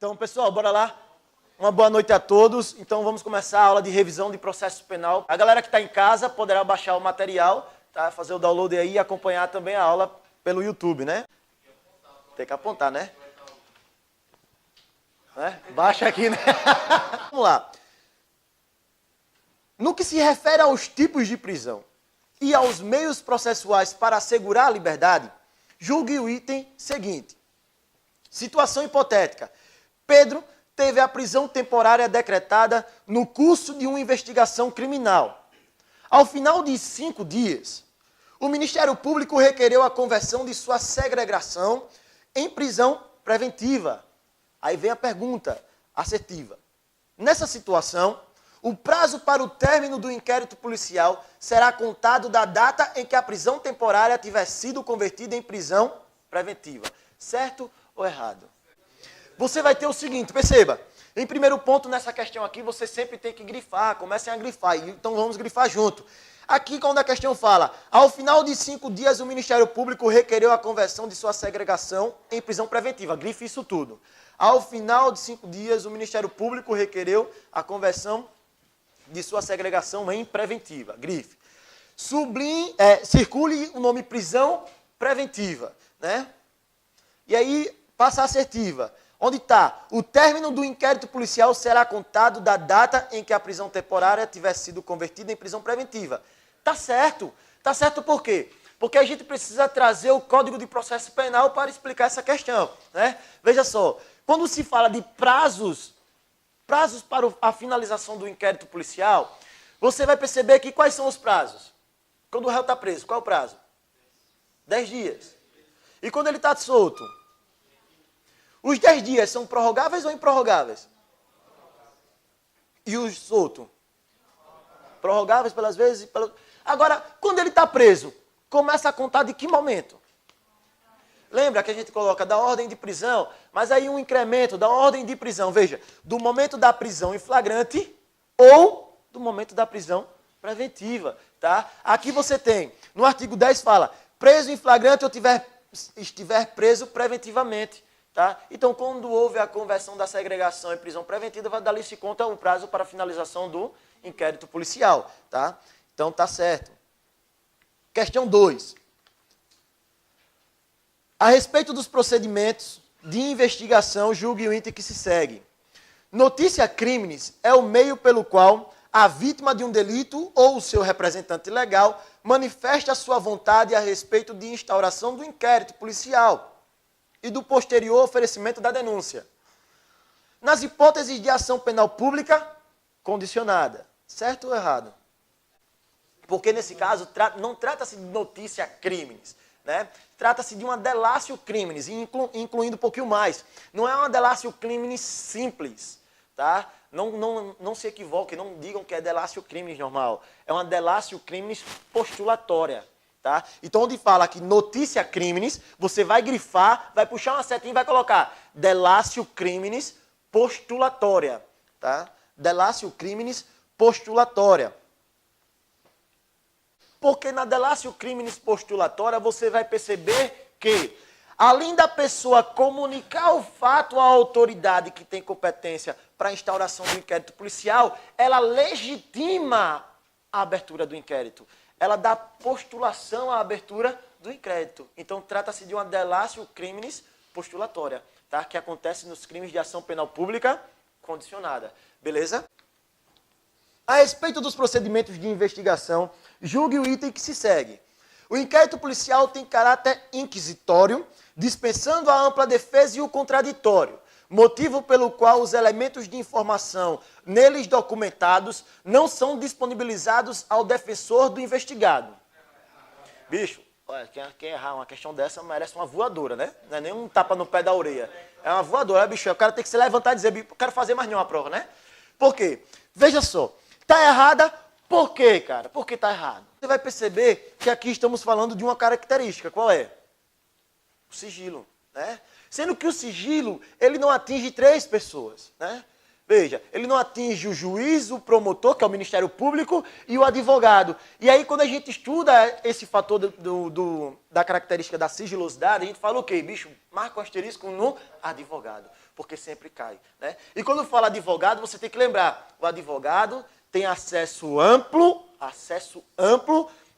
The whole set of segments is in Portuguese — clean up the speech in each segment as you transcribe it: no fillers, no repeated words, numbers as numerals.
Então, pessoal, bora lá. Uma boa noite a todos. Então, vamos começar a aula de revisão de processo penal. A galera que está em casa poderá baixar o material, tá? Fazer o download aí e acompanhar também a aula pelo YouTube, né? Tem que apontar, né? Baixa aqui, né? Vamos lá. No que se refere aos tipos de prisão e aos meios processuais para assegurar a liberdade, julgue o item seguinte. Situação hipotética. Pedro teve a prisão temporária decretada no curso de uma investigação criminal. Ao final de 5 dias, o Ministério Público requereu a conversão de sua segregação em prisão preventiva. Aí vem a pergunta assertiva. Nessa situação, o prazo para o término do inquérito policial será contado da data em que a prisão temporária tiver sido convertida em prisão preventiva. Certo ou errado? Você vai ter o seguinte, perceba. Em primeiro ponto, nessa questão aqui, você sempre tem que grifar. Comecem a grifar. Então, vamos grifar junto. Aqui, quando a questão fala, ao final de 5 dias, o Ministério Público requereu a conversão de sua segregação em prisão preventiva. Grife isso tudo. Ao final de 5 dias, o Ministério Público requereu a conversão de sua segregação em preventiva. Grife. Circule o nome prisão preventiva, né? E aí, passa a assertiva. Onde está? O término do inquérito policial será contado da data em que a prisão temporária tiver sido convertida em prisão preventiva. Tá certo. Tá certo por quê? Porque a gente precisa trazer o Código de Processo Penal para explicar essa questão, né? Veja só, quando se fala de prazos para a finalização do inquérito policial, você vai perceber que quais são os prazos? Quando o réu está preso, qual é o prazo? 10 dias. E quando ele está solto? Os 10 dias são prorrogáveis ou improrrogáveis? E os soltos? Prorrogáveis pelas vezes? Agora, quando ele está preso, começa a contar de que momento? Lembra que a gente coloca da ordem de prisão, mas aí um incremento da ordem de prisão, veja, do momento da prisão em flagrante ou do momento da prisão preventiva, tá? Aqui você tem, no artigo 10 fala, preso em flagrante ou estiver preso preventivamente. Tá? Então, quando houve a conversão da segregação em prisão preventiva, dali se conta o prazo para a finalização do inquérito policial. Tá? Então, tá certo. Questão 2. A respeito dos procedimentos de investigação, julgue o item que se segue. Notícia crimes é o meio pelo qual a vítima de um delito ou o seu representante legal manifesta a sua vontade a respeito de instauração do inquérito policial e do posterior oferecimento da denúncia. Nas hipóteses de ação penal pública, condicionada. Certo ou errado? Porque, nesse caso, não trata-se de notícia crimes, né? Trata-se de uma delatio criminis, incluindo um pouquinho mais. Não é uma delatio criminis simples, tá? Não se equivoquem, não digam que é delatio criminis normal. É uma delatio criminis postulatória. Tá? Então, onde fala que notícia criminis, você vai grifar, vai puxar uma setinha e vai colocar delatio criminis postulatória. Tá? Delatio criminis postulatória. Porque na delatio criminis postulatória você vai perceber que, além da pessoa comunicar o fato à autoridade que tem competência para a instauração do inquérito policial, ela legitima a abertura do inquérito. Ela dá postulação à abertura do inquérito. Então, trata-se de uma delatio criminis postulatória, tá? Que acontece nos crimes de ação penal pública condicionada. Beleza? A respeito dos procedimentos de investigação, julgue o item que se segue. O inquérito policial tem caráter inquisitório, dispensando a ampla defesa e o contraditório, motivo pelo qual os elementos de informação neles documentados não são disponibilizados ao defensor do investigado. Bicho, olha, quem errar uma questão dessa merece uma voadora, né? Não é nem um tapa no pé da orelha. É uma voadora, bicho. O cara tem que se levantar e dizer, bicho, quero fazer mais nenhuma prova, né? Por quê? Veja só, tá errada, por quê, cara? Por que tá errado? Você vai perceber que aqui estamos falando de uma característica. Qual é? O sigilo, né? Sendo que o sigilo, ele não atinge 3 pessoas, né? Veja, ele não atinge o juiz, o promotor, que é o Ministério Público, e o advogado. E aí, quando a gente estuda esse fator da característica da sigilosidade, a gente fala o quê? Bicho, marca o asterisco no advogado. porque sempre cai, né? E quando fala advogado, você tem que lembrar, o advogado tem acesso amplo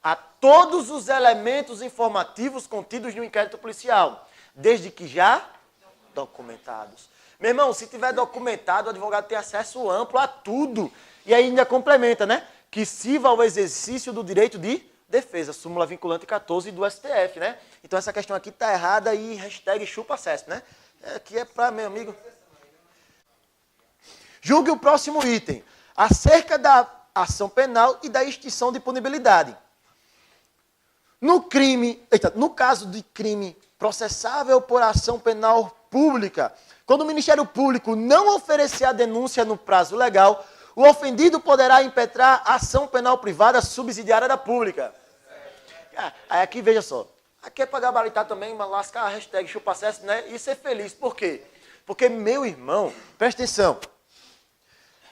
a todos os elementos informativos contidos no inquérito policial, desde que já documentados. Meu irmão, se tiver documentado, o advogado tem acesso amplo a tudo. E aí ainda complementa, né? Que sirva ao exercício do direito de defesa, súmula vinculante 14 do STF, né? Então essa questão aqui está errada e hashtag chupa CESP, né? Aqui é para meu amigo. Julgue o próximo item, acerca da ação penal e da extinção de punibilidade. No caso de crime processável por ação penal pública, quando o Ministério Público não oferecer a denúncia no prazo legal, o ofendido poderá impetrar ação penal privada subsidiária da pública. Aí aqui, veja só, aqui é para gabaritar também, lascar a hashtag chupa-CESP, né? E ser feliz. Por quê? Porque, meu irmão, presta atenção.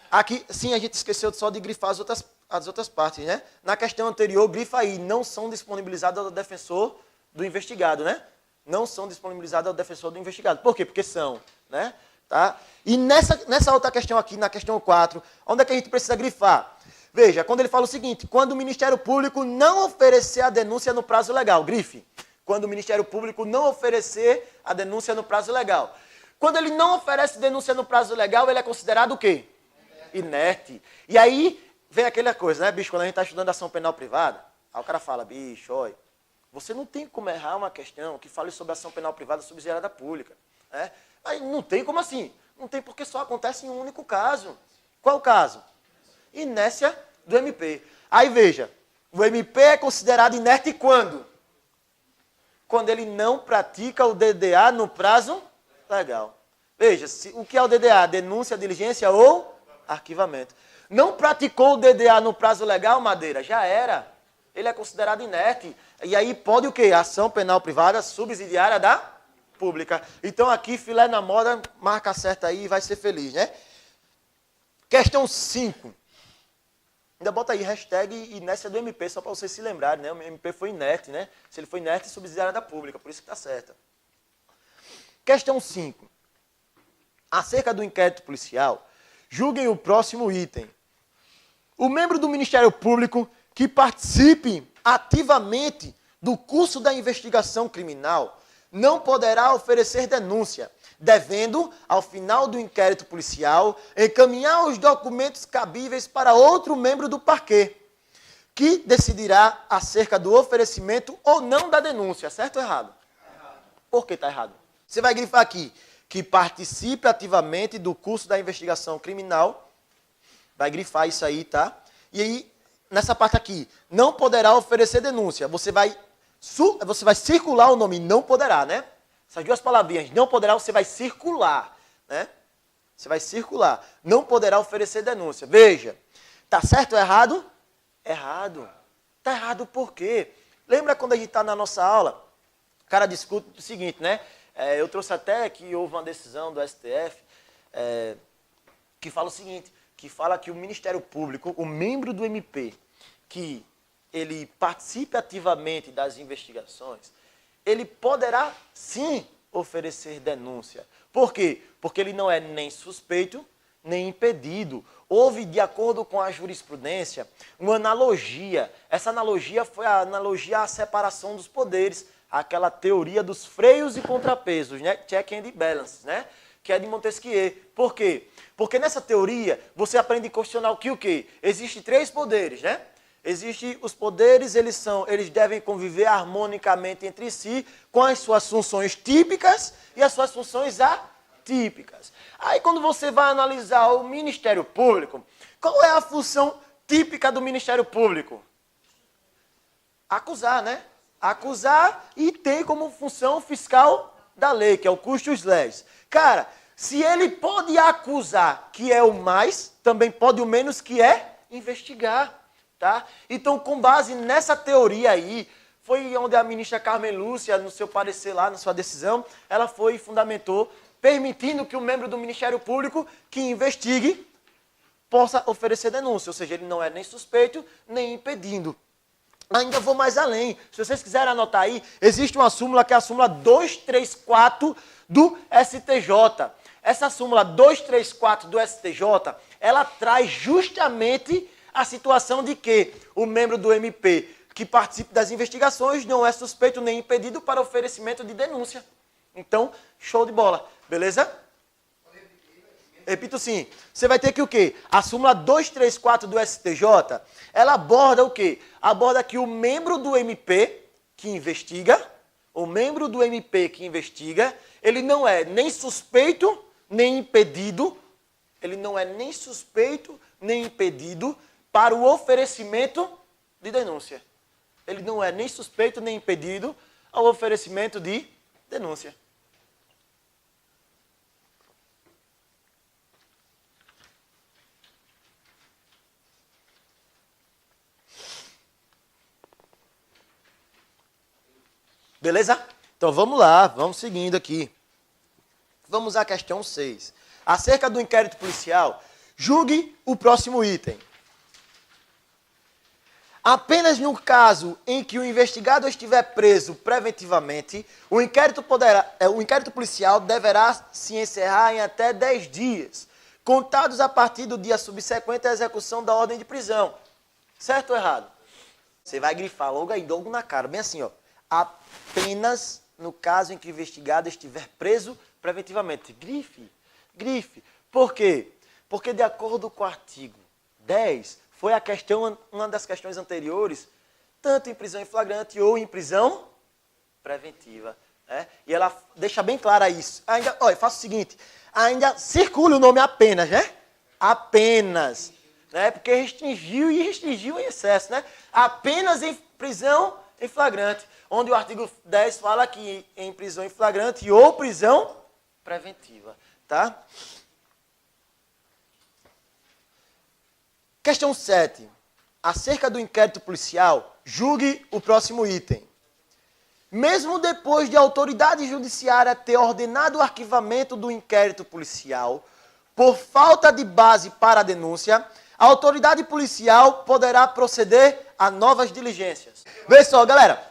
Aqui, sim, a gente esqueceu só de grifar as outras partes, né? Na questão anterior, grifa aí, não são disponibilizadas ao defensor do investigado, né? Não são disponibilizadas ao defensor do investigado. Por quê? Porque são, né? Tá? E nessa outra questão aqui, na questão 4, onde é que a gente precisa grifar? Veja, quando ele fala o seguinte, quando o Ministério Público não oferecer a denúncia no prazo legal, grife. Quando o Ministério Público não oferecer a denúncia no prazo legal. Quando ele não oferece denúncia no prazo legal, ele é considerado o quê? Inerte. E aí vem aquela coisa, né, bicho, quando a gente está estudando ação penal privada, aí o cara fala, bicho, olha, você não tem como errar uma questão que fale sobre ação penal privada subsidiária da pública. Né? Aí não tem como assim? Não tem porque só acontece em um único caso. Qual o caso? Inércia do MP. Aí veja, o MP é considerado inerte quando? Quando ele não pratica o DDA no prazo legal. Veja, o que é o DDA? Denúncia, diligência ou arquivamento. Não praticou o DDA no prazo legal, Madeira? Já era. Ele é considerado inerte. E aí pode o quê? Ação penal privada subsidiária da pública. Então aqui, filé na moda, marca certa aí e vai ser feliz, né? Questão 5. Ainda bota aí hashtag inércia do MP, só para vocês se lembrarem, né? O MP foi inerte, né? Se ele foi inerte, subsidiária da pública, por isso que está certa. Questão 5. Acerca do inquérito policial, julguem o próximo item. O membro do Ministério Público que participe ativamente do curso da investigação criminal não poderá oferecer denúncia, devendo, ao final do inquérito policial, encaminhar os documentos cabíveis para outro membro do parquê, que decidirá acerca do oferecimento ou não da denúncia. Certo ou errado? Errado. Por que está errado? Você vai grifar aqui, que participe ativamente do curso da investigação criminal, vai grifar isso aí, tá? E aí, nessa parte aqui, não poderá oferecer denúncia. Você vai circular o nome não poderá, né? Essas duas palavrinhas, não poderá, você vai circular, né? Você vai circular. Não poderá oferecer denúncia. Veja, tá certo ou errado? Errado. Tá errado por quê? Lembra quando a gente está na nossa aula? O cara discute o seguinte, né? Eu trouxe até que houve uma decisão do STF que fala o seguinte, que fala que o Ministério Público, o membro do MP, que ele participe ativamente das investigações, ele poderá, sim, oferecer denúncia. Por quê? Porque ele não é nem suspeito, nem impedido. Houve, de acordo com a jurisprudência, uma analogia. Essa analogia foi a analogia à separação dos poderes, aquela teoria dos freios e contrapesos, né? Check and balance, né? Que é de Montesquieu. Por quê? Porque nessa teoria, você aprende constitucional que o quê? Existem 3 poderes, né? Existem os poderes, eles devem conviver harmonicamente entre si, com as suas funções típicas e as suas funções atípicas. Aí quando você vai analisar o Ministério Público, qual é a função típica do Ministério Público? Acusar, né? Acusar e tem como função fiscal da lei, que é o custos leis. Cara, se ele pode acusar, que é o mais, também pode o menos, que é investigar. Tá? Então, com base nessa teoria aí, foi onde a ministra Carmen Lúcia, no seu parecer lá, na sua decisão, ela foi e fundamentou, permitindo que o membro do Ministério Público que investigue possa oferecer denúncia, ou seja, ele não é nem suspeito, nem impedindo. Ainda vou mais além, se vocês quiserem anotar aí, existe uma súmula que é a súmula 234 do STJ. Essa súmula 234 do STJ, ela traz justamente a situação de que o membro do MP que participe das investigações não é suspeito nem impedido para oferecimento de denúncia. Então, show de bola, beleza? Repito sim. Você vai ter que o quê? A súmula 234 do STJ, ela aborda o quê? Aborda que o membro do MP que investiga, ele não é nem suspeito, nem impedido, para o oferecimento de denúncia. Ele não é nem suspeito, nem impedido ao oferecimento de denúncia. Beleza? Então vamos lá, vamos seguindo aqui. Vamos à questão 6. Acerca do inquérito policial, julgue o próximo item. Apenas no caso em que o investigado estiver preso preventivamente, o inquérito policial deverá se encerrar em até 10 dias, contados a partir do dia subsequente à execução da ordem de prisão. Certo ou errado? Você vai grifar logo na cara, bem assim, ó. Apenas no caso em que o investigado estiver preso preventivamente. Grife. Por quê? Porque de acordo com o artigo 10, foi uma das questões anteriores, tanto em prisão em flagrante ou em prisão preventiva. Né? E ela deixa bem clara isso. Ainda, olha, faça o seguinte, ainda circula o nome apenas, né? Apenas. Né? Porque restringiu em excesso, né? Apenas em prisão em flagrante. Onde o artigo 10 fala que em prisão em flagrante ou prisão preventiva, tá? Questão 7. Acerca do inquérito policial, julgue o próximo item. Mesmo depois de a autoridade judiciária ter ordenado o arquivamento do inquérito policial, por falta de base para a denúncia, a autoridade policial poderá proceder a novas diligências. Vê só, galera.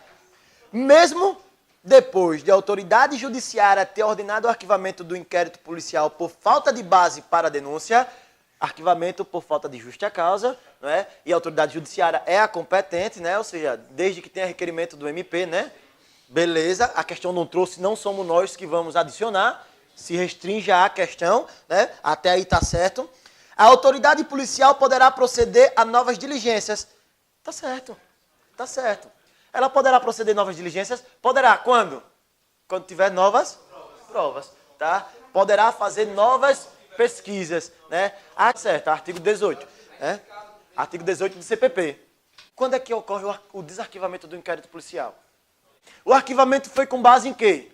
Mesmo depois de a autoridade judiciária ter ordenado o arquivamento do inquérito policial por falta de base para a denúncia, arquivamento por falta de justa causa, né? E a autoridade judiciária é a competente, né? Ou seja, desde que tenha requerimento do MP, né? Beleza, a questão não trouxe, não somos nós que vamos adicionar, se restringe à questão, né? Até aí está certo. A autoridade policial poderá proceder a novas diligências. Tá certo, tá certo. Ela poderá proceder a novas diligências? Poderá. Quando? Quando tiver novas provas, tá? Poderá fazer novas pesquisas, né? Ah, certo, artigo 18, né? Artigo 18 do CPP. Quando é que ocorre o desarquivamento do inquérito policial? O arquivamento foi com base em quê?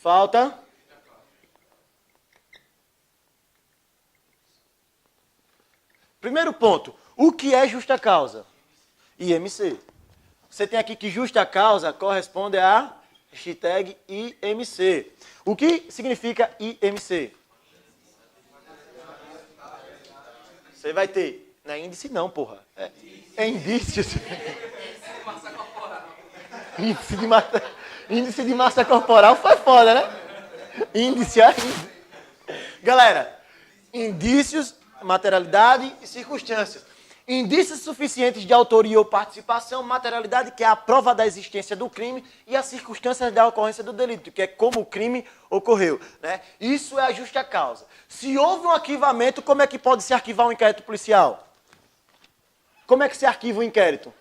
Falta. Primeiro ponto, o que é justa causa? IMC. Você tem aqui que justa causa corresponde a hashtag IMC. O que significa IMC? Você vai ter. Não é índice não, porra. É indícios. Índice de massa corporal foi foda, né? Índice. Galera, indícios, materialidade e circunstâncias. Indícios suficientes de autoria ou participação, materialidade, que é a prova da existência do crime, e as circunstâncias da ocorrência do delito, que é como o crime ocorreu. Né? Isso é a justa causa. Se houve um arquivamento, como é que pode se arquivar um inquérito policial? Como é que se arquiva um inquérito?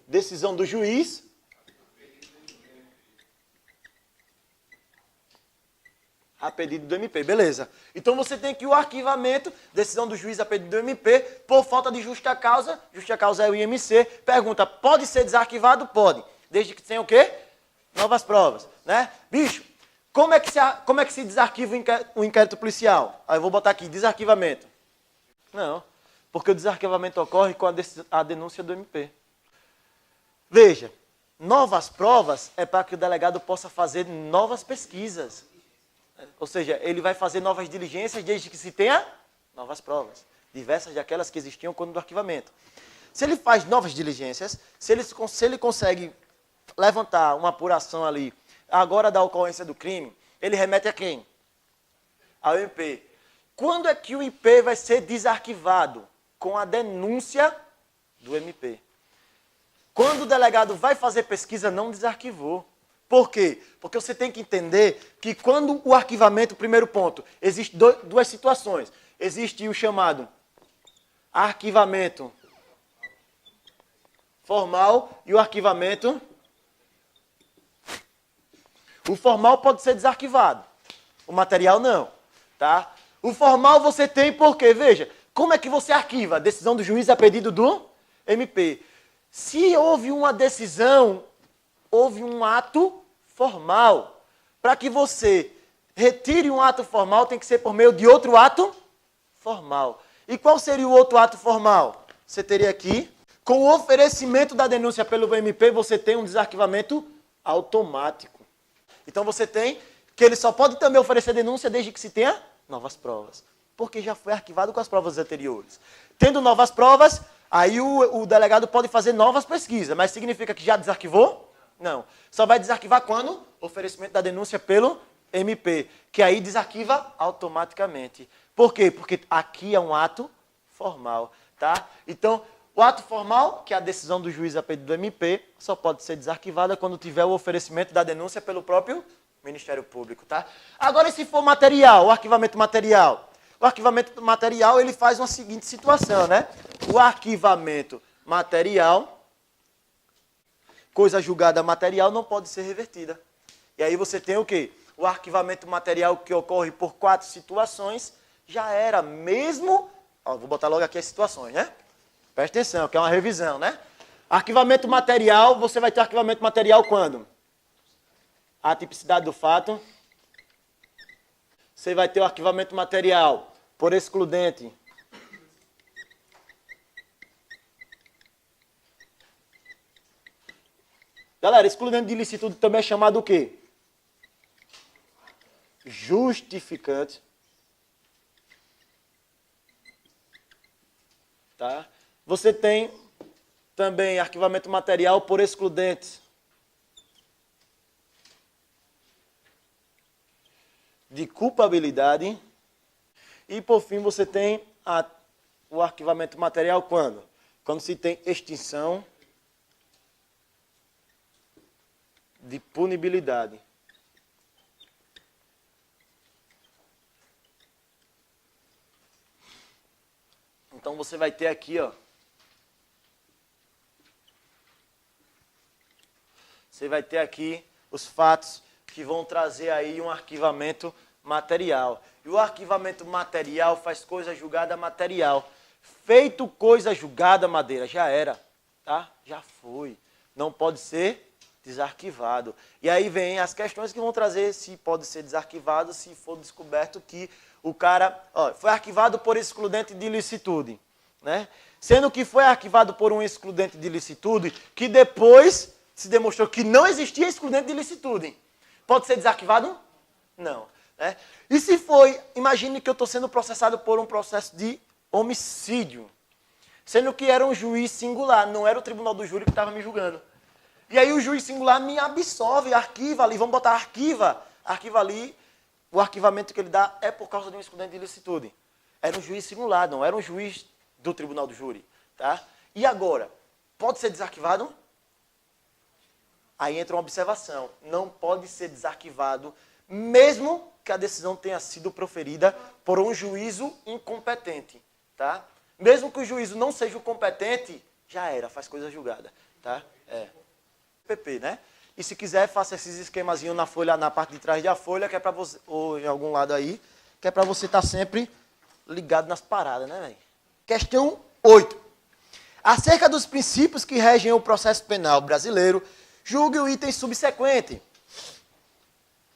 Decisão do juiz. A pedido do MP, beleza. Então você tem aqui o arquivamento, decisão do juiz a pedido do MP, por falta de justa causa é o IMC. Pergunta, pode ser desarquivado? Pode. Desde que tenha o quê? Novas provas, né? Bicho, como é que se desarquiva o inquérito policial? Aí eu vou botar aqui, desarquivamento. Não, porque o desarquivamento ocorre com a denúncia do MP. Veja, novas provas é para que o delegado possa fazer novas pesquisas. Ou seja, ele vai fazer novas diligências desde que se tenha novas provas, diversas daquelas que existiam quando do arquivamento. Se ele faz novas diligências, se ele consegue levantar uma apuração ali, agora da ocorrência do crime, ele remete a quem? Ao MP. Quando é que o IP vai ser desarquivado? Com a denúncia do MP. Quando o delegado vai fazer pesquisa, não desarquivou. Por quê? Porque você tem que entender que quando o arquivamento, primeiro ponto, existe duas situações. Existe o chamado arquivamento formal e o arquivamento. O formal pode ser desarquivado. O material não. Tá? O formal você tem porque, veja, como é que você arquiva? A decisão do juiz a pedido do MP. Se houve uma decisão, houve um ato formal. Para que você retire um ato formal, tem que ser por meio de outro ato formal. E qual seria o outro ato formal? Você teria aqui, com o oferecimento da denúncia pelo MP, você tem um desarquivamento automático. Então você tem que ele só pode também oferecer denúncia desde que se tenha novas provas. Porque já foi arquivado com as provas anteriores. Tendo novas provas, aí o delegado pode fazer novas pesquisas. Mas significa que já desarquivou? Não. Só vai desarquivar quando? Oferecimento da denúncia pelo MP. Que aí desarquiva automaticamente. Por quê? Porque aqui é um ato formal. Tá? Então, o ato formal, que é a decisão do juiz a pedido do MP, só pode ser desarquivada quando tiver o oferecimento da denúncia pelo próprio Ministério Público. Tá? Agora, e se for material, o arquivamento material? O arquivamento material, ele faz uma seguinte situação, né? O arquivamento material, coisa julgada material, não pode ser revertida. E aí você tem o quê? O arquivamento material que ocorre por 4 situações, já era mesmo... Ó, vou botar logo aqui as situações, né? Presta atenção, que é uma revisão, né? Arquivamento material, você vai ter arquivamento material quando? A tipicidade do fato. Você vai ter o arquivamento material por excludente. Galera, excludente de ilicitude também é chamado o quê? Justificante. Tá? Você tem também arquivamento material por excludente de culpabilidade. E, por fim, você tem o arquivamento material quando? Quando se tem extinção de punibilidade. Então, você vai ter aqui, ó. Você vai ter aqui os fatos que vão trazer aí um arquivamento material. E o arquivamento material faz coisa julgada material. Feito coisa julgada, Madeira, já era, tá? Já foi. Não pode ser desarquivado. E aí vem as questões que vão trazer se pode ser desarquivado, se for descoberto que o cara foi arquivado por excludente de ilicitude, né? Sendo que foi arquivado por um excludente de ilicitude que depois se demonstrou que não existia excludente de ilicitude. Pode ser desarquivado? Não. Né? E se foi, imagine que eu estou sendo processado por um processo de homicídio, sendo que era um juiz singular, não era o tribunal do júri que estava me julgando. E aí o juiz singular me absolve, arquiva ali, vamos botar arquiva ali, o arquivamento que ele dá é por causa de um excludente de ilicitude. Era um juiz singular, não era um juiz do tribunal do júri. Tá? E agora, pode ser desarquivado? Aí entra uma observação, não pode ser desarquivado, mesmo que a decisão tenha sido proferida por um juízo incompetente. Tá? Mesmo que o juízo não seja o competente, já era, faz coisa julgada. Tá? PP, né? E se quiser, faça esses esquemazinhos na folha, na parte de trás da folha, que é para você, ou em algum lado aí, que é para você estar sempre ligado nas paradas, né, velho? Questão 8. Acerca dos princípios que regem o processo penal brasileiro, julgue o item subsequente.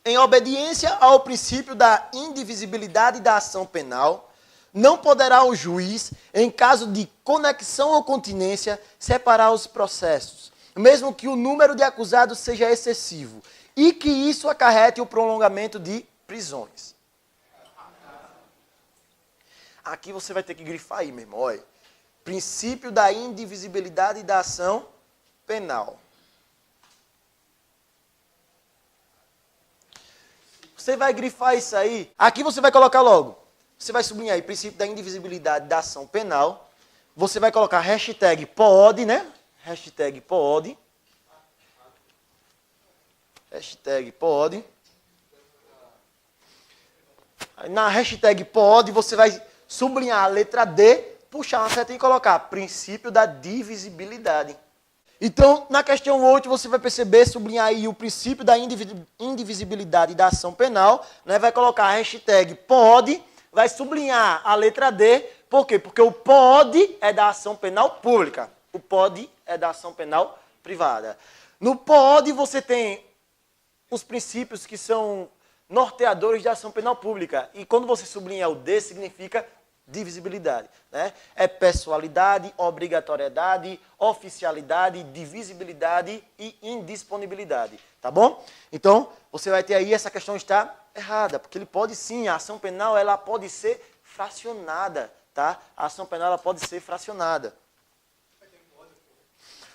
Em obediência ao princípio da indivisibilidade da ação penal, não poderá o juiz, em caso de conexão ou continência, separar os processos, mesmo que o número de acusados seja excessivo, e que isso acarrete o prolongamento de prisões. Aqui você vai ter que grifar aí, meu irmão. Olha. Princípio da indivisibilidade da ação penal. Você vai grifar isso aí. Aqui você vai colocar logo. Você vai sublinhar aí o princípio da indivisibilidade da ação penal. Você vai colocar hashtag pode, né? Hashtag pode. Hashtag pode. Na hashtag pode, você vai sublinhar a letra D, puxar uma seta e colocar princípio da divisibilidade. Então, na questão 8, você vai perceber, sublinhar aí o princípio da indivisibilidade da ação penal, né? Vai colocar a hashtag pode, vai sublinhar a letra D, por quê? Porque o pode é da ação penal pública, o pode é da ação penal privada. No pode, você tem os princípios que são norteadores da ação penal pública. E quando você sublinha o D, significa divisibilidade. Né? É pessoalidade, obrigatoriedade, oficialidade, divisibilidade e indisponibilidade. Tá bom? Então, você vai ter aí, essa questão está errada, porque ele pode sim, a ação penal ela pode ser fracionada. Tá? A ação penal ela pode ser fracionada.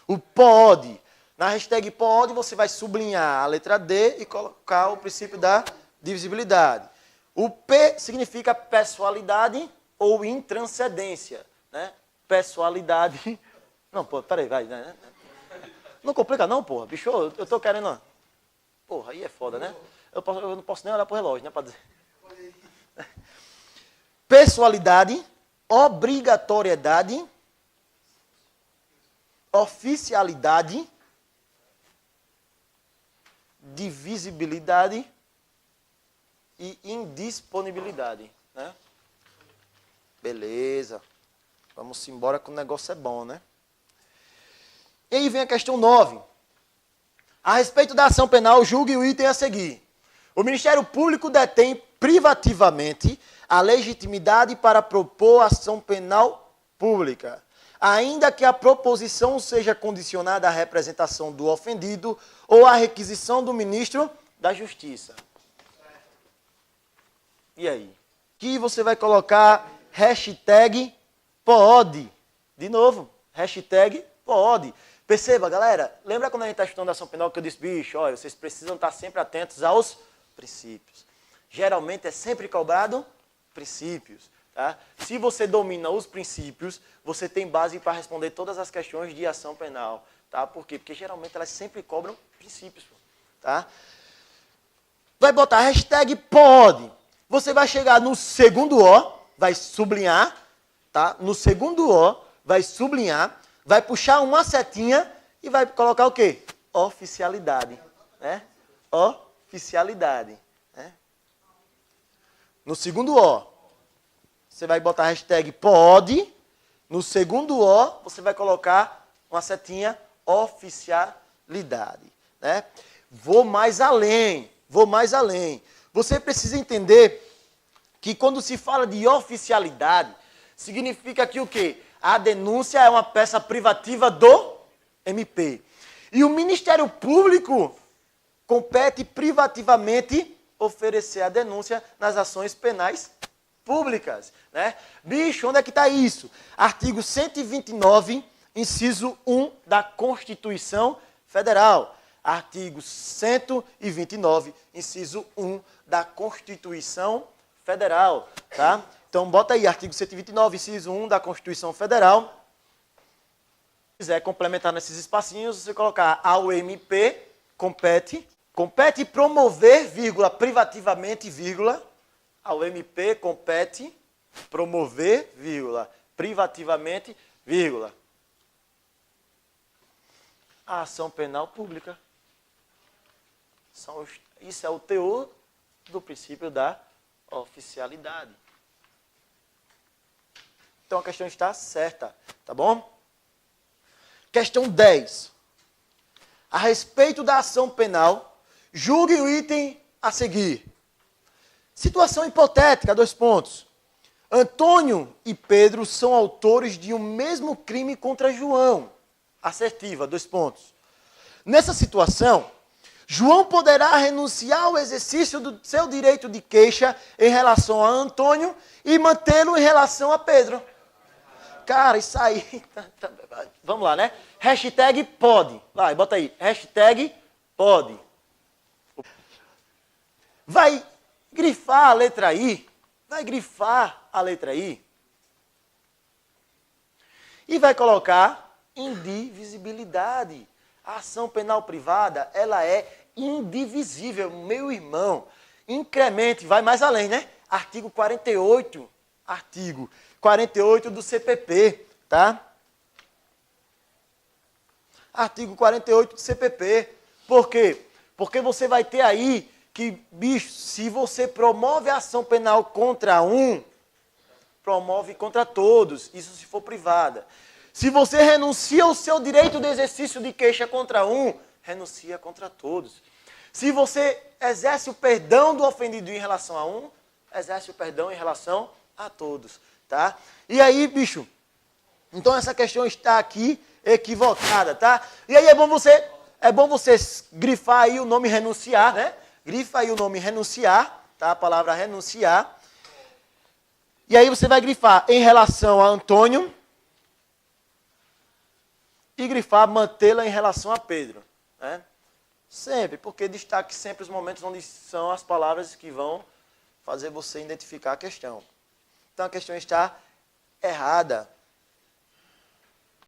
O pode. Na hashtag pode, você vai sublinhar a letra D e colocar o princípio da divisibilidade. O P significa pessoalidade ou intranscendência. Né? Pessoalidade. Não, pô, peraí, vai. Né? Não complica não, porra. Bicho, eu tô querendo... Porra, aí é foda, né? Eu não posso nem olhar pro relógio, né? Pra dizer. Pessoalidade, obrigatoriedade, oficialidade, divisibilidade e indisponibilidade, né? Beleza. Vamos embora que o negócio é bom, né? E aí vem a questão 9. A respeito da ação penal, julgue o item a seguir. O Ministério Público detém privativamente a legitimidade para propor ação penal pública, ainda que a proposição seja condicionada à representação do ofendido ou à requisição do ministro da Justiça. E aí? Aqui você vai colocar hashtag pode. De novo, hashtag pode. Perceba, galera, lembra quando a gente está estudando ação penal que eu disse, bicho, olha, vocês precisam estar sempre atentos aos princípios. Geralmente é sempre cobrado princípios. Tá? Se você domina os princípios, você tem base para responder todas as questões de ação penal. Tá? Por quê? Porque geralmente elas sempre cobram princípios. Tá? Vai botar hashtag pode. Você vai chegar no segundo O, vai sublinhar. Tá? No segundo O, vai sublinhar, vai puxar uma setinha e vai colocar o quê? Oficialidade. Né? Oficialidade. Né? No segundo O, você vai botar a hashtag pode. No segundo O, você vai colocar uma setinha oficialidade. Né? Vou mais além. Você precisa entender que quando se fala de oficialidade, significa que o quê? A denúncia é uma peça privativa do MP. E o Ministério Público compete privativamente oferecer a denúncia nas ações penais públicas. Né? Bicho, onde é que está isso? Artigo 129, inciso 1 da Constituição Federal. Artigo 129, inciso 1 da Constituição Federal. Tá? Então, bota aí, artigo 129, inciso 1 da Constituição Federal. Se quiser complementar nesses espacinhos, você colocar ao MP, compete promover, vírgula, privativamente, vírgula, ao MP compete promover, vírgula, privativamente, vírgula, a ação penal pública. Isso é o teor do princípio da oficialidade. Então a questão está certa, tá bom? Questão 10. A respeito da ação penal, julgue o item a seguir. Situação hipotética, 2 pontos. Antônio e Pedro são autores de um mesmo crime contra João. Assertiva, 2 pontos. Nessa situação, João poderá renunciar ao exercício do seu direito de queixa em relação a Antônio e mantê-lo em relação a Pedro. Cara, isso aí... Vamos lá, né? Hashtag pode. Vai, bota aí. Hashtag pode. Vai grifar a letra I, vai grifar a letra I e vai colocar indivisibilidade. A ação penal privada, ela é indivisível, meu irmão. Incremente, vai mais além, né? Artigo 48 do CPP, tá? Artigo 48 do CPP. Por quê? Porque você vai ter aí que, bicho, se você promove a ação penal contra um, promove contra todos, isso se for privada. Se você renuncia ao seu direito de exercício de queixa contra um, renuncia contra todos. Se você exerce o perdão do ofendido em relação a um, exerce o perdão em relação a todos, tá? E aí, bicho, então essa questão está aqui equivocada, tá? E aí é bom você grifar aí o nome renunciar, né? Grifa aí o nome renunciar, tá? A palavra renunciar. E aí você vai grifar em relação a Antônio e grifar mantê-la em relação a Pedro, né? Sempre, porque destaque sempre os momentos onde são as palavras que vão fazer você identificar a questão. Então a questão está errada.